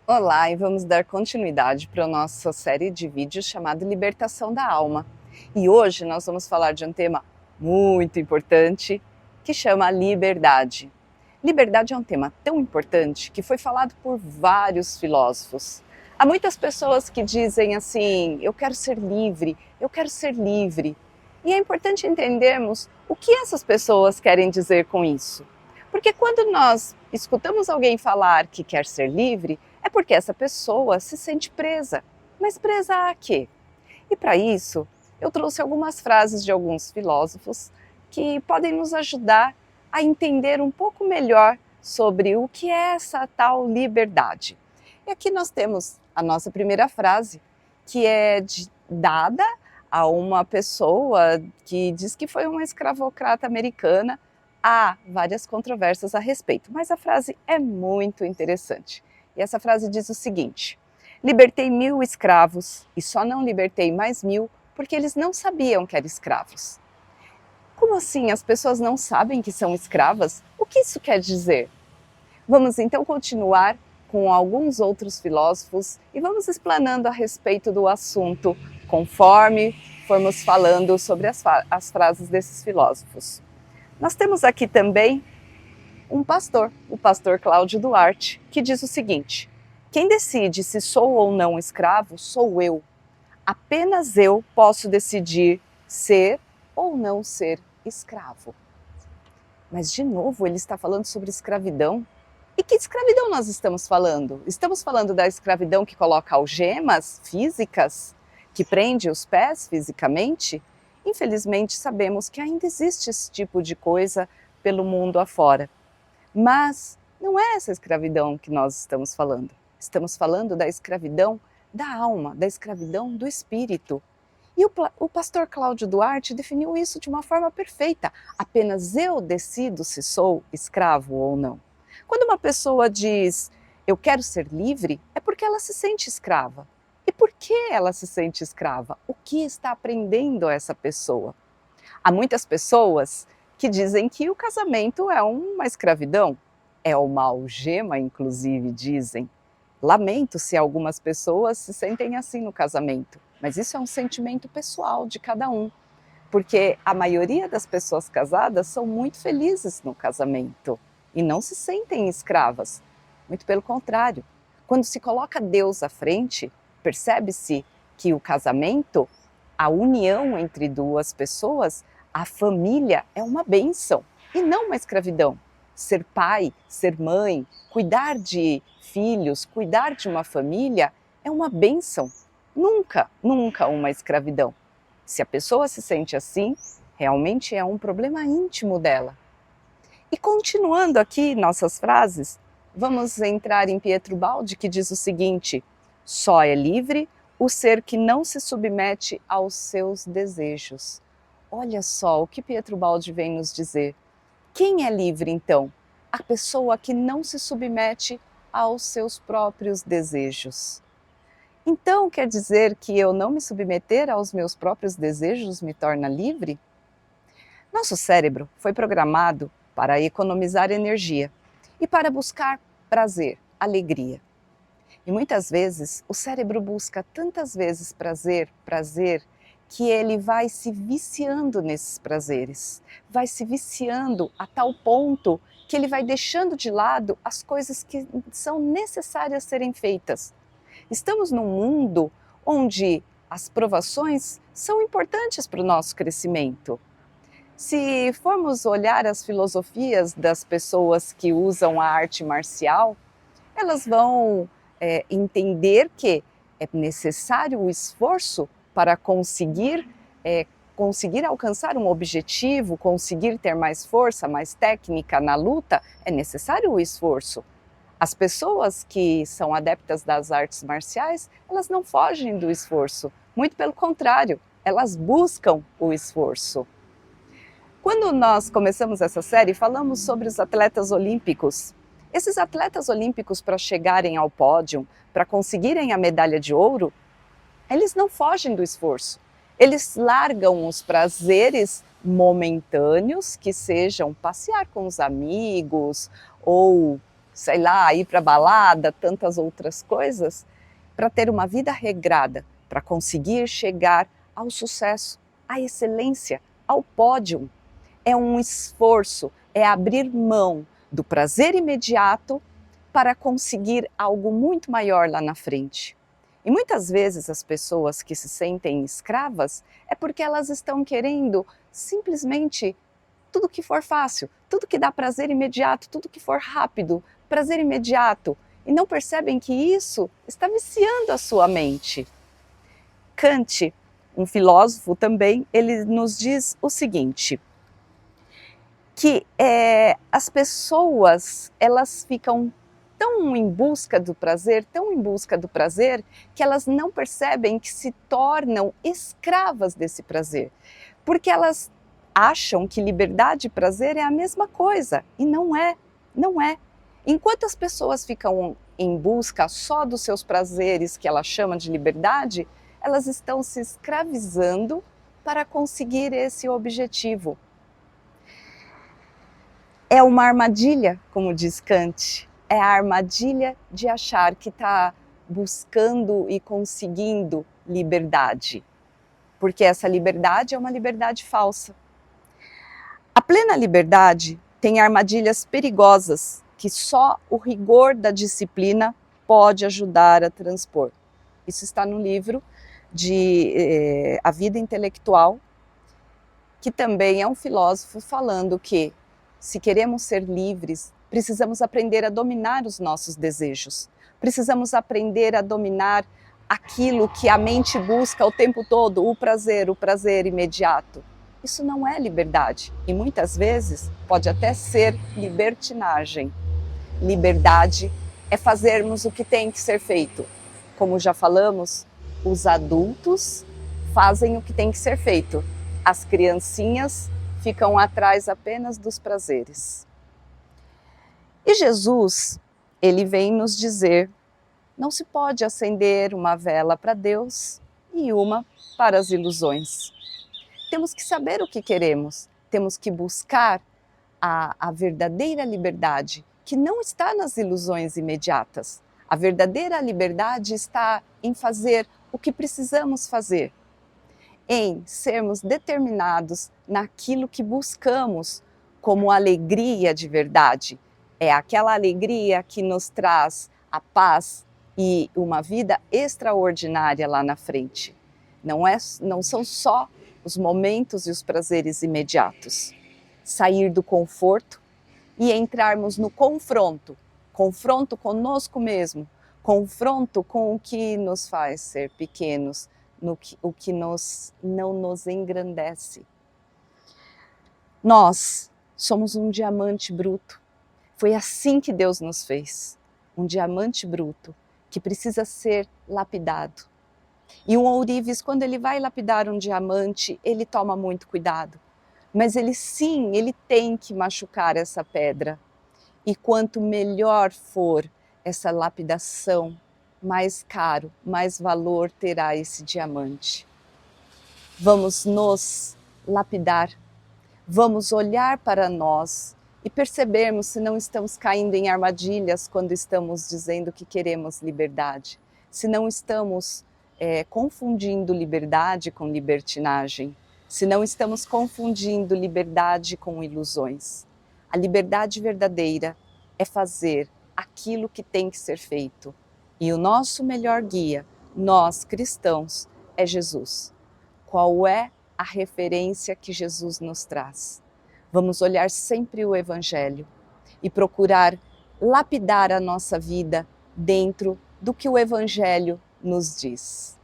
Olá, e vamos dar continuidade para a nossa série de vídeos chamada Libertação da Alma. E hoje nós vamos falar de um tema muito importante que chama liberdade. Liberdade é um tema tão importante que foi falado por vários filósofos. Há muitas pessoas que dizem assim: eu quero ser livre, eu quero ser livre. E é importante entendermos o que essas pessoas querem dizer com isso. Porque quando nós escutamos alguém falar que quer ser livre, é porque essa pessoa se sente presa. Mas presa a quê? E para isso, eu trouxe algumas frases de alguns filósofos que podem nos ajudar a entender um pouco melhor sobre o que é essa tal liberdade. E aqui nós temos a nossa primeira frase, que é dada a uma pessoa que diz que foi uma escravocrata americana. Há várias controvérsias a respeito, mas a frase é muito interessante. E essa frase diz o seguinte: libertei 1000 escravos e só não libertei mais 1000 porque eles não sabiam que eram escravos. Como assim as pessoas não sabem que são escravas? O que isso quer dizer? Vamos então continuar com alguns outros filósofos e vamos explanando a respeito do assunto conforme formos falando sobre as frases desses filósofos. Nós temos aqui também um pastor, o pastor Cláudio Duarte, que diz o seguinte: quem decide se sou ou não escravo sou eu. Apenas eu posso decidir ser ou não ser escravo. Mas, de novo, ele está falando sobre escravidão. E que escravidão nós estamos falando? Estamos falando da escravidão que coloca algemas físicas, que prende os pés fisicamente? Infelizmente, sabemos que ainda existe esse tipo de coisa pelo mundo afora. Mas não é essa escravidão que nós estamos falando. Estamos falando da escravidão da alma, da escravidão do espírito. E o pastor Cláudio Duarte definiu isso de uma forma perfeita. Apenas eu decido se sou escravo ou não. Quando uma pessoa diz eu quero ser livre, é porque ela se sente escrava. E por que ela se sente escrava? O que está aprendendo essa pessoa? Há muitas pessoas que dizem que o casamento é uma escravidão, é uma algema, inclusive, dizem. Lamento se algumas pessoas se sentem assim no casamento, mas isso é um sentimento pessoal de cada um, porque a maioria das pessoas casadas são muito felizes no casamento e não se sentem escravas. Muito pelo contrário, quando se coloca Deus à frente, percebe-se que o casamento, a união entre duas pessoas, a família é uma bênção e não uma escravidão. Ser pai, ser mãe, cuidar de filhos, cuidar de uma família é uma bênção. Nunca, nunca uma escravidão. Se a pessoa se sente assim, realmente é um problema íntimo dela. E continuando aqui nossas frases, vamos entrar em Pietro Baldi, que diz o seguinte: só é livre o ser que não se submete aos seus desejos. Olha só o que Pietro Baldi vem nos dizer. Quem é livre, então? A pessoa que não se submete aos seus próprios desejos. Então, quer dizer que eu não me submeter aos meus próprios desejos me torna livre? Nosso cérebro foi programado para economizar energia e para buscar prazer, alegria. E muitas vezes o cérebro busca tantas vezes prazer, prazer, que ele vai se viciando nesses prazeres, vai se viciando a tal ponto que ele vai deixando de lado as coisas que são necessárias serem feitas. Estamos num mundo onde as provações são importantes para o nosso crescimento. Se formos olhar as filosofias das pessoas que usam a arte marcial, elas vão entender que é necessário o esforço para conseguir alcançar um objetivo, conseguir ter mais força, mais técnica na luta, é necessário o esforço. As pessoas que são adeptas das artes marciais, elas não fogem do esforço, muito pelo contrário, elas buscam o esforço. Quando nós começamos essa série, falamos sobre os atletas olímpicos. Esses atletas olímpicos, para chegarem ao pódio, para conseguirem a medalha de ouro, eles não fogem do esforço. Eles largam os prazeres momentâneos, que sejam passear com os amigos ou sei lá, ir para balada, tantas outras coisas, para ter uma vida regrada, para conseguir chegar ao sucesso, à excelência, ao pódio. É um esforço, é abrir mão do prazer imediato para conseguir algo muito maior lá na frente. E muitas vezes as pessoas que se sentem escravas é porque elas estão querendo simplesmente tudo que for fácil, tudo que dá prazer imediato, tudo que for rápido, prazer imediato, e não percebem que isso está viciando a sua mente. Kant, um filósofo também, ele nos diz o seguinte, que as pessoas, elas ficam tão em busca do prazer, tão em busca do prazer, que elas não percebem que se tornam escravas desse prazer, porque elas acham que liberdade e prazer é a mesma coisa, e não é, não é. Enquanto as pessoas ficam em busca só dos seus prazeres, que ela chama de liberdade, elas estão se escravizando para conseguir esse objetivo. É uma armadilha, como diz Kant, é a armadilha de achar que está buscando e conseguindo liberdade, porque essa liberdade é uma liberdade falsa. A plena liberdade tem armadilhas perigosas que só o rigor da disciplina pode ajudar a transpor. Isso está no livro de A Vida Intelectual, que também é um filósofo falando que, se queremos ser livres, precisamos aprender a dominar os nossos desejos. Precisamos aprender a dominar aquilo que a mente busca o tempo todo, o prazer imediato. Isso não é liberdade e muitas vezes pode até ser libertinagem. Liberdade é fazermos o que tem que ser feito. Como já falamos, os adultos fazem o que tem que ser feito. As criancinhas ficam atrás apenas dos prazeres. E Jesus, ele vem nos dizer, não se pode acender uma vela para Deus e uma para as ilusões. Temos que saber o que queremos, temos que buscar a verdadeira liberdade, que não está nas ilusões imediatas. A verdadeira liberdade está em fazer o que precisamos fazer, em sermos determinados naquilo que buscamos como alegria de verdade. É aquela alegria que nos traz a paz e uma vida extraordinária lá na frente. Não são só os momentos e os prazeres imediatos. Sair do conforto e entrarmos no confronto. Confronto conosco mesmo, confronto com o que nos faz ser pequenos, o que não nos engrandece. Nós somos um diamante bruto. Foi assim que Deus nos fez. Um diamante bruto que precisa ser lapidado. E um ourives, quando ele vai lapidar um diamante, ele toma muito cuidado. Mas ele tem que machucar essa pedra. E quanto melhor for essa lapidação, mais caro, mais valor terá esse diamante. Vamos nos lapidar, vamos olhar para nós e percebermos se não estamos caindo em armadilhas quando estamos dizendo que queremos liberdade, se não estamos confundindo liberdade com libertinagem, se não estamos confundindo liberdade com ilusões. A liberdade verdadeira é fazer aquilo que tem que ser feito. E o nosso melhor guia, nós cristãos, é Jesus. Qual é a referência que Jesus nos traz? Vamos olhar sempre o Evangelho e procurar lapidar a nossa vida dentro do que o Evangelho nos diz.